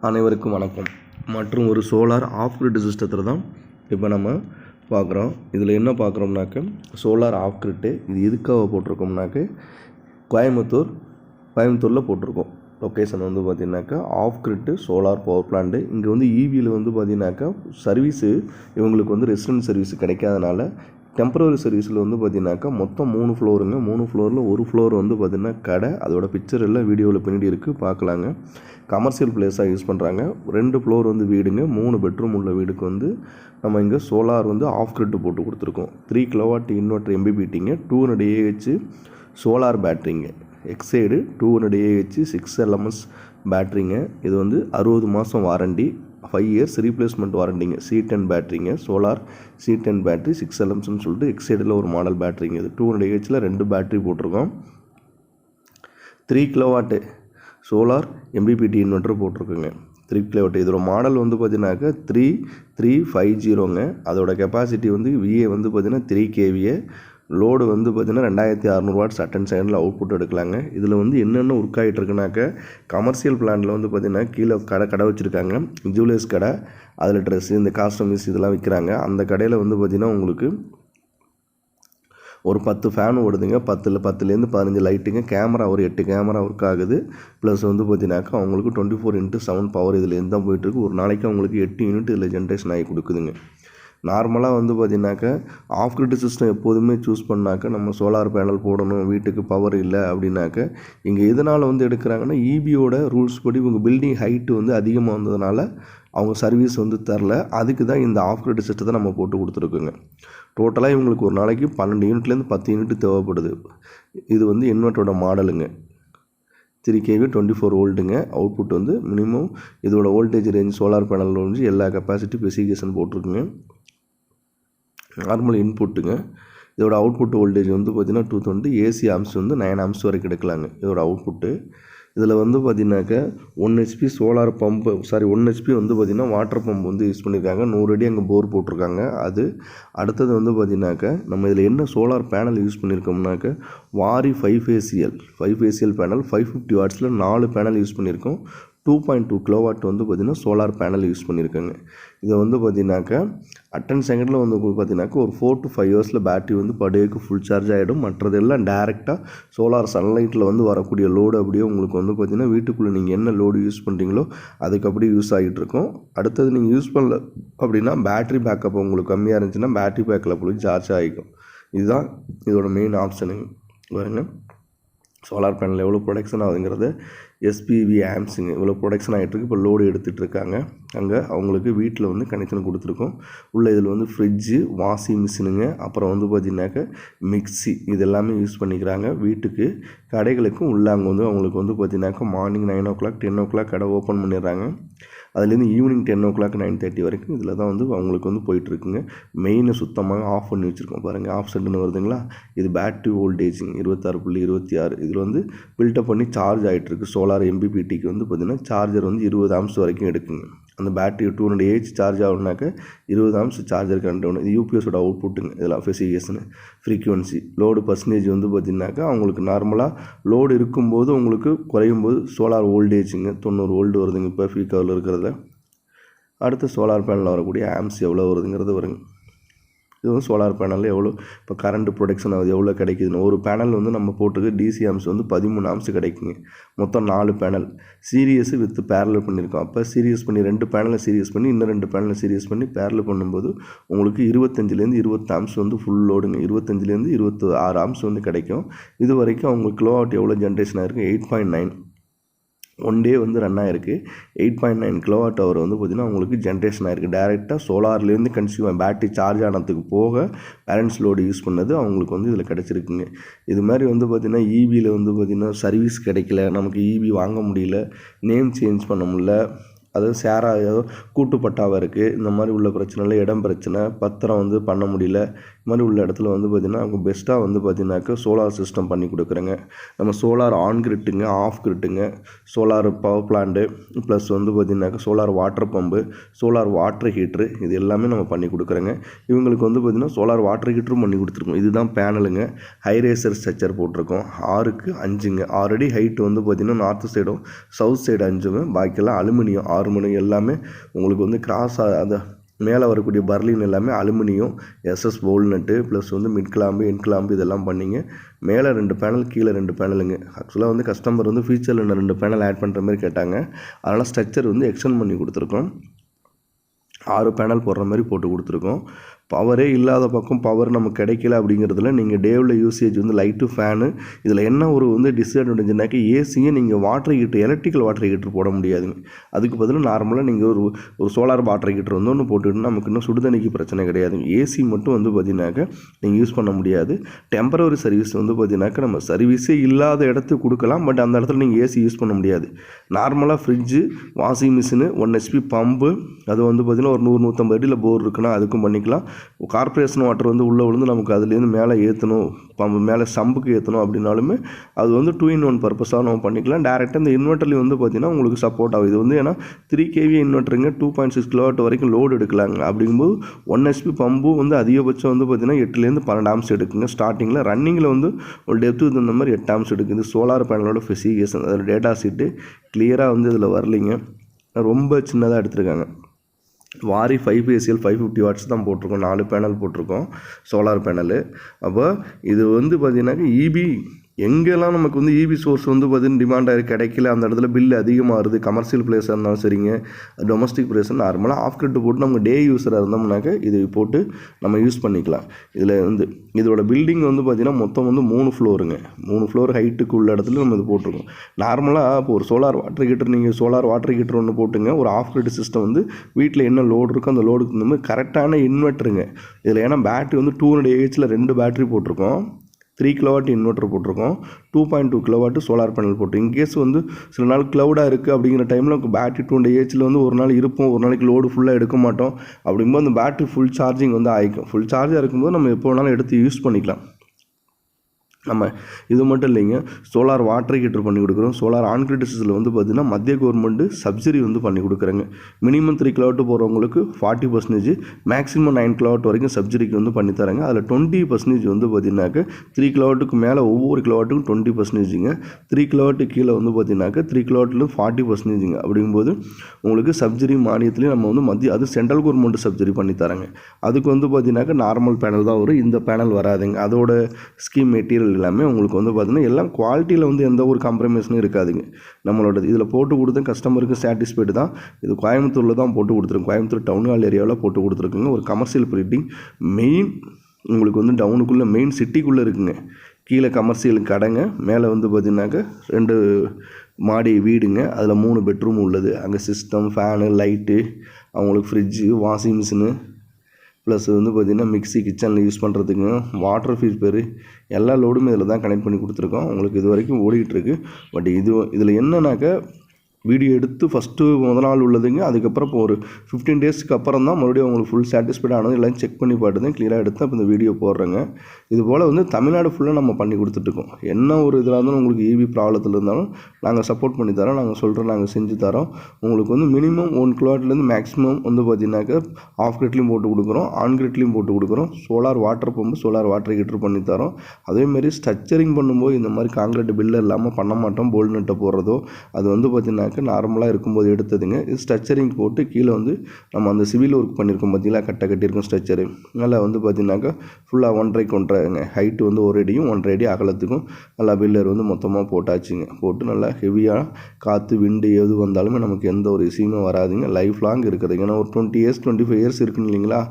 அனைவருக்கும் வணக்கம். மற்றும் ஒரு சோலார் ஆஃப் கிரிட் சிஸ்டத்தில் தான் இப்போ நம்ம பார்க்குறோம். இதில் என்ன பார்க்குறோம்னாக்க சோலார் ஆஃப் கிரிட்டு. இது எதுக்காக போட்டிருக்கோம்னாக்க கோயம்புத்தூரில் போட்டிருக்கோம். லொக்கேஷன் வந்து பார்த்திங்கனாக்கா ஆஃப் கிரிட்டு சோலார் பவர் பிளான்ட்டு. இங்கே வந்து ஈவியில் வந்து பார்த்திங்கனாக்கா சர்வீஸு இவங்களுக்கு வந்து ரெசிடென்ட் சர்வீஸ் கிடைக்காதனால டெம்பரரி சர்வீஸில் வந்து பார்த்திங்கனாக்கா மொத்தம் 3 ஃப்ளோருங்க. 3 ஃப்ளோரில் ஒரு ஃப்ளோர் வந்து பார்த்திங்கன்னா கடை. அதோட பிக்சர் எல்லாம் வீடியோவில் பின்னாடி இருக்குது, பார்க்கலாங்க. கமர்ஷியல் பிளேஸாக யூஸ் பண்ணுறாங்க. 2 ஃப்ளோர் வந்து வீடுங்க. 3 பெட்ரூம் உள்ள வீடுக்கு வந்து நம்ம இங்கே சோலார் வந்து ஆஃப் கிரிட்டு போட்டு கொடுத்துருக்கோம். 3 kW இன்வெர்டர் MPPTங்க, 200 Ah சோலார் பேட்ரிங்க, எக்ஸைடு 200 Ah 6 LMS பேட்ரிங்க. இது வந்து 60 மாதம் வாரண்டி, 5 years ரீப்ளேஸ்மெண்ட் வாரண்டிங்க. C10 பேட்ரிங்க, சோலார் C10 பேட்ரி 6 LMSன்னு சொல்லிட்டு எக்ஸைடில் ஒரு மாடல் பேட்ரிங்க. இது 200 Ah 2 பேட்ரி போட்டிருக்கோம். 3 kW சோலார் MPPT இன்வெர்டர் போட்டிருக்குங்க. 3 kW இதோட மாடல் வந்து பார்த்தீங்கன்னாக்கா 3350ங்க. அதோட கெப்பாசிட்டி வந்து VA வந்து பார்த்தீங்கன்னா 3Kva. லோடு வந்து பார்த்திங்கன்னா 2600 watts அட்டன் செகண்டில் அவுட்புட் எடுக்கலாங்க. இதில் வந்து என்னென்ன ஒர்க் ஆகிட்டு இருக்குனாக்க கமர்ஷியல் பிளான்ட்டில் வந்து பார்த்திங்கன்னா கீழே கடை வச்சுருக்காங்க, ஜுவல்லர்ஸ் கடை. அதில் ட்ரெஸ்ஸு, இந்த காஸ்டமைஸ் இதெல்லாம் விற்கிறாங்க. அந்த கடையில் வந்து பார்த்திங்கன்னா உங்களுக்கு ஒரு 10 ஃபேன் ஓடுதுங்க. 10லேருந்து 15 லைட்டுங்க. கேமரா ஒரு 8 கேமரா ஒர்க் ஆகுது. ப்ளஸ் வந்து பார்த்தீங்கன்னாக்கா அவங்களுக்கு 24x7 பவர் இதில் தான் போயிட்டுருக்கு. ஒரு நாளைக்கு அவங்களுக்கு 8 யூனிட் இதில் ஜென்ரேஷன் ஆகி கொடுக்குதுங்க. நார்மலாக வந்து பார்த்திங்கனாக்கா ஆஃப் கிரிட் சிஸ்டம் எப்போதுமே சூஸ் பண்ணாக்க நம்ம சோலார் பேனல் போடணும், வீட்டுக்கு பவர் இல்லை அப்படின்னாக்க இங்கே எதனால் வந்து எடுக்கிறாங்கன்னா ஈபியோட ரூல்ஸ் படி இவங்க பில்டிங் ஹைட்டு வந்து அதிகமாக வந்ததுனால அவங்க சர்வீஸ் வந்து தரல. அதுக்கு தான் இந்த ஆஃப் கிரிட் சிஸ்டத்தை நம்ம போட்டு கொடுத்துருக்குங்க. டோட்டலாக இவங்களுக்கு ஒரு நாளைக்கு 12 யூனிட்லேருந்து 10 யூனிட் தேவைப்படுது. இது வந்து இன்வெர்ட்டரோட மாடலுங்க. 3Kva 24 வோல்ட்டுங்க. அவுட்புட் வந்து மினிமம் இதோட வோல்டேஜ் ரேஞ்ச் சோலார் பேனலில் வந்து எல்லா கெப்பாசிட்டி ஸ்பெசிஃபிகேஷன் போட்டிருக்குங்க. நார்மல் இன்புட்டுங்க. இதோட அவுட்புட் வோல்டேஜ் வந்து பார்த்திங்கன்னா 220, ஏசி ஆம்ஸ் வந்து 9 ஆம்ஸ் வரைக்கும் எடுக்கலாங்க இதோட அவுட்புட்டு. இதில் வந்து பார்த்திங்கனாக்கா 1 HP சோலார் பம்பு 1 HP வந்து பார்த்திங்கன்னா வாட்டர் பம்ப் வந்து யூஸ் பண்ணியிருக்காங்க. 100 அடி அங்கே போர் போட்டிருக்காங்க. அது அடுத்தது வந்து பார்த்திங்கனாக்கா நம்ம இதில் என்ன சோலார் பேனல் யூஸ் பண்ணியிருக்கோம்னாக்கா வாரி 5 ஃபேசியல் பேனல் 550 wattsல 4 பேனல் யூஸ் பண்ணியிருக்கோம். 2.2 kW வந்து பார்த்திங்கன்னா சோலார் பேனல் யூஸ் பண்ணியிருக்காங்க. இதை வந்து பார்த்திங்கனாக்கா அட்டன் செகண்டில் வந்து பார்த்திங்கனாக்கா ஒரு 4 to 5 hours பேட்டரி வந்து படேக்கு ஃபுல் சார்ஜ் ஆகிடும். மற்றதெல்லாம் டேரெக்டாக சோலார் சன்லைட்டில் வந்து வரக்கூடிய லோடு அப்படியே உங்களுக்கு வந்து பார்த்திங்கன்னா வீட்டுக்குள்ளே நீங்கள் என்ன லோடு யூஸ் பண்ணுறீங்களோ அதுக்கு அப்படியே யூஸ் ஆகிட்டு இருக்கும். அடுத்தது நீங்கள் யூஸ் பண்ணல அப்படின்னா பேட்டரி பேக்கப் உங்களுக்கு கம்மியாக இருந்துச்சுன்னா பேட்டரி பேக்கில் போய் சார்ஜ் ஆகிக்கும். இதுதான் இதோட மெயின் ஆப்ஷனுங்க. பாருங்க, சோலார் பேனல் எவ்வளோ ப்ரொடக்ஷன் ஆகுதுங்கிறது SPV ஆம்ஸுங்க. இவ்வளோ ப்ரொடக்ஷன் ஆகிட்டுருக்கு. இப்போ லோடு எடுத்துகிட்டு இருக்காங்க. அங்கே அவங்களுக்கு வீட்டில் வந்து கனெக்ஷன் கொடுத்துருக்கோம். உள்ள இதில் வந்து ஃப்ரிட்ஜு, வாஷிங் மிஷினுங்க, அப்புறம் வந்து பார்த்திங்கனாக்கா மிக்சி இது எல்லாமே யூஸ் பண்ணிக்கிறாங்க. வீட்டுக்கு கடைகளுக்கும் உள்ள அங்கே வந்து அவங்களுக்கு வந்து பார்த்திங்கனாக்கா மார்னிங் 9 o'clock 10 o'clock கடை ஓப்பன் பண்ணிடுறாங்க. அதுலேருந்து ஈவினிங் 10 o'clock 9:30 வரைக்கும் இதில் தான் வந்து அவங்களுக்கு வந்து போயிட்டுருக்குங்க. மெயினை சுத்தமாக ஆஃப் பண்ணி வச்சுருக்கோம். பாருங்கள், ஆஃப் செட்டுன்னு வருதுங்களா. இது பேட்ரி வோல்டேஜுங்க 26.26. இதில் வந்து பில்டப் பண்ணி சார்ஜ் ஆகிட்டுருக்கு. சோலார் MPPTக்கு வந்து பார்த்திங்கன்னா சார்ஜர் வந்து 20 amps வரைக்கும் எடுக்குங்க. அந்த பேட்டரி 200 Ah சார்ஜ் ஆகுனாக்க 20 amps சார்ஜர் கரண்ட் வேணும். இது UPSோட அவுட்புட்டுங்க. இதெல்லாம் ஸ்பெசிஃபிகேஷனு. ஃப்ரீக்வன்சி லோடு பர்சன்டேஜ் வந்து பார்த்திங்கனாக்கா அவங்களுக்கு நார்மலாக லோடு இருக்கும்போது உங்களுக்கு குறையும் போது சோலார் வோல்டேஜுங்க 90 வோல்ட் வருதுங்க இப்போ ஃபீக்காவில் இருக்கிறத. அடுத்து சோலார் பேனலில் வரக்கூடிய ஆம்ஸ் எவ்வளோ வருதுங்கிறது வருங்க. இது வந்து சோலார் பேனலில் எவ்வளோ இப்போ கரண்ட் ப்ரொடக்ஷன் ஆகுது, எவ்வளோ கிடைக்குதுன்னு. ஒரு பேனல் வந்து நம்ம போட்டுருக்கு DC ஆம்ஸ் வந்து 13 amps கிடைக்குங்க. மொத்தம் 4 பேனல் சீரியஸ் வித் பேரலல் பண்ணியிருக்கோம். அப்போ சீரியஸ் பண்ணி 2 பேனலை சீரியஸ் பண்ணி இன்னும் 2 பேனலை சீரியஸ் பண்ணி பேரலல் பண்ணும்போது உங்களுக்கு 25லேருந்து 20 amps வந்து ஃபுல் லோடுங்க. 25லேருந்து 26 amps வந்து கிடைக்கும். இது வரைக்கும் அவங்க கிலோவாட் எவ்வளோ ஜென்ரேஷன் ஆகிருக்கு 8.9 1 டே வந்து ரன் ஆகிருக்கு. 8.9 kWh வந்து பார்த்திங்கன்னா உங்களுக்கு ஜென்ரேஷன் ஆகிருக்கு. டேரெக்டாக சோலார்லேருந்து கன்சியூம் பேட்டரி சார்ஜ் ஆனதுக்கு போக பேலன்ஸ் லோடு யூஸ் பண்ணது அவங்களுக்கு வந்து இதில் கிடச்சிருக்குங்க. இது மாதிரி வந்து பார்த்திங்கன்னா ஈபியில் வந்து பார்த்திங்கன்னா சர்வீஸ் கிடைக்கல, நமக்கு ஈபி வாங்க முடியல, நேம் சேஞ்ச் பண்ண முடியல, அதாவது சேராக ஏதோ கூட்டுப்பட்டாவாக இருக்குது, இந்த மாதிரி உள்ள பிரச்சனையில் இடம் பிரச்சனை, பத்திரம் வந்து பண்ண முடியல, மாதிரி உள்ள இடத்துல வந்து பார்த்திங்கன்னா அவங்க பெஸ்ட்டாக வந்து பார்த்திங்கனாக்கா சோலார் சிஸ்டம் பண்ணி கொடுக்குறேங்க. நம்ம சோலார் ஆன்கிரிட்டுங்க, ஆஃப் கிரிட்டுங்க, சோலார் பவர் பிளான்ட்டு, ப்ளஸ் வந்து பார்த்திங்கனாக்கா solar water pump, solar water heater, இது எல்லாமே நம்ம பண்ணி கொடுக்குறோங்க. இவங்களுக்கு வந்து பார்த்திங்கன்னா சோலார் வாட்டர் ஹீட்டரும் பண்ணி கொடுத்துருக்கோம். இதுதான் பேனலுங்க. ஹைரேசர் ஸ்ட்ரக்சர் போட்டிருக்கோம். 6க்கு 5ங்க. ஆல்ரெடி ஹைட் வந்து பார்த்திங்கன்னா நார்த் சைடும் சவுத் சைடு 5ங்க, பாக்கியெல்லாம் அலுமினியம். 6 மணி எல்லாமே உங்களுக்கு வந்து கிராஸ் அதை மேலே வரக்கூடிய பர்லின் எல்லாமே அலுமினியம், எஸ்எஸ் போல் நட்டு, ப்ளஸ் வந்து மிட் கிளாம்பு, என் கிளாம்பு இதெல்லாம் பண்ணிங்க. மேலே 2 பேனல், கீழே 2 பேனலுங்க. ஆக்சுவலாக வந்து கஸ்டமர் வந்து ஃபியூச்சரில் இன்னும் 2 பேனல் ஆட் பண்ணுற மாதிரி கேட்டாங்க. அதனால் ஸ்ட்ரக்சர் வந்து எக்ஸ்டெண்ட் பண்ணி கொடுத்துருக்கோம். 6 பேனல் போடுற மாதிரி போட்டு கொடுத்துருக்கோம். பவரே இல்லாத பக்கம் பவர் நமக்கு கிடைக்கல அப்படிங்கிறதுல நீங்கள் டேவில் யூசேஜ் வந்து லைட்டு, ஃபேனு. இதில் என்ன ஒரு வந்து டிஸ்அட்வான்டேஜ்னாக்கா ஏசியை நீங்கள் water heater, electrical water heater போட முடியாதுங்க. அதுக்கு பதிலாக நார்மலாக நீங்கள் ஒரு சோலார் வாட்டர் ஹீட்டர் வந்து ஒன்று போட்டுக்கிட்டு நமக்கு இன்னும் சுடுதண்ணிக்கு பிரச்சனை கிடையாதுங்க. ஏசி மட்டும் வந்து பார்த்தீங்கன்னாக்கா நீங்கள் யூஸ் பண்ண முடியாது. டெம்பரவரி சர்வீஸ் வந்து பார்த்தீங்கன்னாக்கா நம்ம சர்வீஸே இல்லாத இடத்துக்கு கொடுக்கலாம். பட் அந்த இடத்துல நீங்கள் ஏசி யூஸ் பண்ண முடியாது. நார்மலாக fridge, washing machine, 1 HP pump, அது வந்து பார்த்திங்கன்னா ஒரு 100-150 அடியில் போர் இருக்குன்னா அதுக்கும் பண்ணிக்கலாம். கார்பரேஷன் வாட்டர் வந்து உள்ளே விழுந்து நமக்கு அதுலேருந்து மேலே ஏற்றணும், பம்பு மேலே சம்புக்கு ஏற்றணும் அப்படின்னாலுமே அது வந்து 2-in-1 பர்பஸாக நம்ம பண்ணிக்கலாம். டேரெக்டாக இந்த இன்வெர்ட்டர்லேயும் வந்து பார்த்திங்கன்னா உங்களுக்கு சப்போர்ட் ஆகுது. இது வந்து ஏன்னா 3kva இன்வெர்ட்டருங்க, 2.6 kW வரைக்கும் லோடு எடுக்கலாங்க. அப்படிங்கும்போது 1 HP பம்பு வந்து அதிகபட்சம் வந்து பார்த்திங்கன்னா 8லேருந்து 12 ஆம்ஸ் எடுக்குங்க. ஸ்டார்டிங்கில் ரன்னிங்கில் வந்து ஒரு டெப்த்து இந்த மாதிரி 8 ஆம்ஸ் எடுக்குது. சோலார் பேனலோட ஸ்பெசிஃபிகேஷன், அதோட டேட்டா ஷீட்டு கிளியராக வந்து இதில் வரலிங்க. ரொம்ப சின்னதாக எடுத்திருக்காங்க. வாரி 550 வாட்ஸ் தான் போட்டிருக்கோம். 4 பேனல் போட்டிருக்கோம், சோலார் பேனலு. அப்போ இது வந்து பார்த்திங்கனாக்கா இபி எங்கெல்லாம் நமக்கு வந்து இபி சோர்ஸ் வந்து பார்த்திங்கன்னா டிமாண்டாக கிடைக்கல, அந்த இடத்துல பில்லு அதிகமாகுது. கமர்ஷியல் பிளேஸாக இருந்தாலும் சரிங்க, டொமஸ்டிக் பிளேஸ் நார்மலாக ஆஃப் கிரிட் போட்டு நம்ம டே யூஸராக இருந்தோம்னாக்கா இது போட்டு நம்ம யூஸ் பண்ணிக்கலாம். இதில் வந்து இதோட பில்டிங் வந்து பார்த்திங்கன்னா மொத்தம் வந்து 3 ஃப்ளோருங்க. 3 ஃப்ளோர் ஹைட்டுக்கு உள்ள இடத்துல நம்ம இது போட்டிருக்கோம். நார்மலாக இப்போ ஒரு சோலார் வாட்டர் ஹீட்டர், நீங்கள் சோலார் வாட்டர் ஹீட்டர் ஒன்று போட்டுங்க. ஒரு ஆஃப் கிரிட் சிஸ்டம் வந்து வீட்டில் என்ன லோடு இருக்கோ அந்த லோடுக்கு இந்த மாதிரி கரெக்டான இன்வெர்ட்டருங்க. இதில் ஏன்னா பேட்டரி வந்து 200 AHல 2 பேட்டரி போட்டிருக்கோம். 3 kW இன்வெர்ட்டர் போட்டிருக்கோம். 2.2 kW சோலார் பேனல் போட்டு இன்கேஸ் வந்து சில நாள் க்ளவுடாக இருக்குது அப்படிங்கிற டைமில் பேட்டரி 200 AHல வந்து ஒரு நாள் இருப்போம், ஒரு நாளைக்கு லோடு ஃபுல்லாக எடுக்க மாட்டோம். அப்படிங்கும்போது அந்த பேட்டரி ஃபுல் சார்ஜிங் வந்து ஆகிக்கும். ஃபுல் சார்ஜாக இருக்கும்போது நம்ம எப்போ வேணாலும் எடுத்து யூஸ் பண்ணிக்கலாம். நம்ம இது மட்டும் இல்லைங்க, சோலார் வாட்டர் ஹீட்டர் பண்ணி கொடுக்குறோம். சோலார் ஆன்கிரிட் சிஸ்டத்தில் வந்து பார்த்திங்கன்னா மத்திய கவர்மெண்ட்டு சப்சிடி வந்து பண்ணி கொடுக்குறாங்க. மினிமம் 3 kW போகிறவங்களுக்கு 40%, மேக்ஸிமம் 9 kW வரைக்கும் சப்சிடிக்கு வந்து பண்ணி தராங்க. அதில் 20% வந்து பார்த்திங்கனாக்கா 3 kWக்கு மேலே ஒவ்வொரு கிலோவாட்டுக்கும் 20%ங்க. 3 kW கீழே வந்து பார்த்திங்கனாக்கா 3 kW 40%ங்க. அப்படிங்கும்போது உங்களுக்கு சப்சிடி மானியத்துலேயும் நம்ம வந்து அது சென்ட்ரல் கவர்மெண்ட் சப்சிடி பண்ணி தராங்க. அதுக்கு வந்து பார்த்திங்கனாக்கா நார்மல் பேனல் தான் வரும், இந்த பேனல் வராதுங்க. அதோட ஸ்கீம் மெட்டீரியல் எல்லாமே உங்களுக்கு வந்து பார்த்திங்கன்னா எல்லாம் குவாலிட்டியில் வந்து எந்த ஒரு காம்ப்ரமைஸும் இருக்காதுங்க. நம்மளோட இதில் போட்டு கொடுத்த கஸ்டமருக்கு சாட்டிஸ்ஃபைடு தான். இது கோயம்புத்தூரில் தான் போட்டு கொடுத்துருக்கோம். கோயம்புத்தூர் டவுன் ஹால் ஏரியாவில் போட்டு கொடுத்துருக்குங்க. ஒரு கமர்ஷியல் பிரிண்டிங் மெயின் உங்களுக்கு வந்து டவுனுக்குள்ளே மெயின் சிட்டிக்குள்ளே இருக்குங்க. கீழே கமர்ஷியல் கடைங்க, மேலே வந்து பார்த்திங்கனாக்கா 2 மாடி வீடுங்க. அதில் 3 பெட்ரூம் உள்ளது. அங்கே சிஸ்டம், ஃபேனு, லைட்டு, அவங்களுக்கு ஃப்ரிட்ஜு, வாஷிங் மிஷினு, ப்ளஸ் வந்து பார்த்திங்கன்னா மிக்ஸி, கிச்சனில் யூஸ் பண்ணுறதுக்கு வாட்டர் ஃபில்டர், எல்லா லோடுமே இதில் தான் கனெக்ட் பண்ணி கொடுத்துருக்கோம். உங்களுக்கு இது வரைக்கும் ஓடிக்கிட்டுருக்கு. பட் இதில் என்னன்னாக்கா வீடியோ எடுத்து ஃபஸ்ட்டு முதல் நாள் உள்ளதுங்க. அதுக்கப்புறம் இப்போ ஒரு 15 டேஸ்க்கு அப்புறம் தான் மறுபடியும் உங்களுக்கு ஃபுல் சாட்டிஸ்ஃபைட் ஆனது எல்லாம் செக் பண்ணி பார்த்து தான் கிளியராக எடுத்து அப்போ இந்த வீடியோ போடுறேங்க. இது போல் வந்து தமிழ்நாடு ஃபுல்லாக நம்ம பண்ணி கொடுத்துட்ருக்கோம். என்ன ஒரு இதில் இருந்தாலும் உங்களுக்கு இபி ப்ராப்ளத்தில் இருந்தாலும் நாங்கள் சப்போர்ட் பண்ணி தரோம். நாங்கள் சொல்கிறோம், நாங்கள் செஞ்சு தரோம். உங்களுக்கு வந்து மினிமம் 1 kWலேருந்து மேக்ஸிமம் வந்து பார்த்திங்கனாக்கா ஆஃப் கிரிட்லேயும் போட்டு கொடுக்குறோம், ஆன் கிரிட்லேயும் போட்டு கொடுக்குறோம். Solar water pump, solar water heater பண்ணி தரோம். அதேமாரி ஸ்ட்ரக்சரிங் பண்ணும்போது இந்த மாதிரி காங்கிரீட் பில்லு இல்லாமல் பண்ண மாட்டோம். போல்ட் நட்டை போடுறதோ அது வந்து பார்த்திங்கன்னா நார்மலாக இருக்கும்போது எடுத்ததுங்க. இது ஸ்ட்ரக்சரிங் போட்டு கீழே வந்து நம்ம அந்த சிவில் ஒர்க் பண்ணியிருக்கோம் பார்த்தீங்களா, கட்டியிருக்கோம் ஸ்ட்ரக்சரு. நல்லா வந்து பார்த்திங்கனாக்கா ஃபுல்லாக 1.5 ஹைட்டு வந்து 1 அடியும் 1.5 அடி அகலத்துக்கும் நல்லா பில்லர் வந்து மொத்தமாக போட்டாச்சுங்க. போட்டு நல்லா ஹெவியாக காற்று, விண்டு எது வந்தாலுமே நமக்கு எந்த ஒரு இஷ்யூமே வராதுங்க. லைஃப் லாங் இருக்குது. ஏன்னா ஒரு 20 இயர்ஸ் 25 இயர்ஸ் இருக்குன்னு இல்லைங்களா,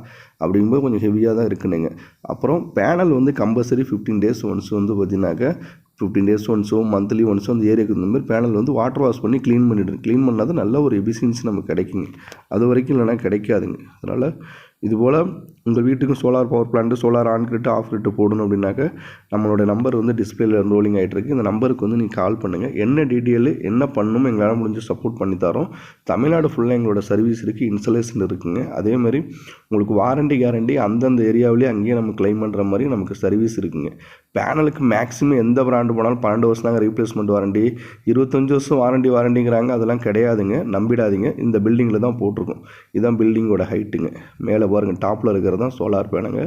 அப்படிங்கும்போது கொஞ்சம் ஹெவியாக தான் இருக்குனுங்க. அப்புறம் பேனல் வந்து கம்பல்சரி 15 டேஸ் ஒன்ஸ் வந்து பார்த்திங்கனாக்கா 15 டேஸ் ஒன்ஸோ மந்த்லி ஒன்ஸோ அந்த ஏரியாவுக்கு இந்த மாதிரி பேனல் வந்து வாட்டர் வாஷ் பண்ணி க்ளீன் பண்ணால் தான் நல்ல ஒரு எஃபிஷியன்சி நமக்கு கிடைக்குங்க. அது வரைக்கும் இல்லைனா கிடைக்காதுங்க. அதனால் இதுபோல் உங்கள் வீட்டுக்கும் solar power plant, solar on grid, of grid போடணும் அப்படின்னாக்க நம்மளோட நம்பர் வந்து டிஸ்பிளேல ரோலிங் ஆகிட்டு இருக்கு. இந்த நம்பருக்கு வந்து நீங்கள் கால் பண்ணுங்கள். என்ன டீட்டெயில் என்ன பண்ணணும் எங்களால் முடிஞ்சு சப்போர்ட் பண்ணி தரோம். தமிழ்நாடு ஃபுல்லாக எங்களோட சர்வீஸ் இருக்குது, இன்ஸ்டலேஷன் இருக்குங்க. அதேமாதிரி உங்களுக்கு வாரண்டி கேரண்டி அந்தந்த ஏரியாவிலேயே அங்கேயே நம்ம கிளைம் பண்ணுற மாதிரி நமக்கு சர்வீஸ் இருக்குங்க. பேனலுக்கு மேக்ஸிமம் எந்த பிராண்டு போனாலும் 12 வருஷம் தாங்க ரீப்ளேஸ்மெண்ட் வாரண்டி, 25 வருஷம் வாரண்டிங்கிறாங்க. அதெல்லாம் கிடையாதுங்க, நம்பிடாதீங்க. இந்த பில்டிங்கில் தான் போட்டிருக்கோம். இதுதான் பில்டிங்கோட ஹைட்டுங்க. மேலே பாருங்கள், டாப்பில் இருக்கிறது தான் சோலார் பேனலுங்க.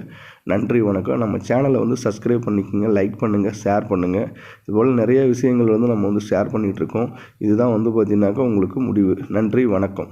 நன்றி, வணக்கம். நம்ம சேனலை வந்து சப்ஸ்கிரைப் பண்ணிக்கோங்க, லைக் பண்ணுங்கள், ஷேர் பண்ணுங்கள். இதுபோல் நிறைய விஷயங்கள் வந்து நம்ம வந்து ஷேர் பண்ணிகிட்ருக்கோம். இதுதான் வந்து பார்த்திங்கனாக்கா உங்களுக்கு முடிவு. நன்றி, வணக்கம்.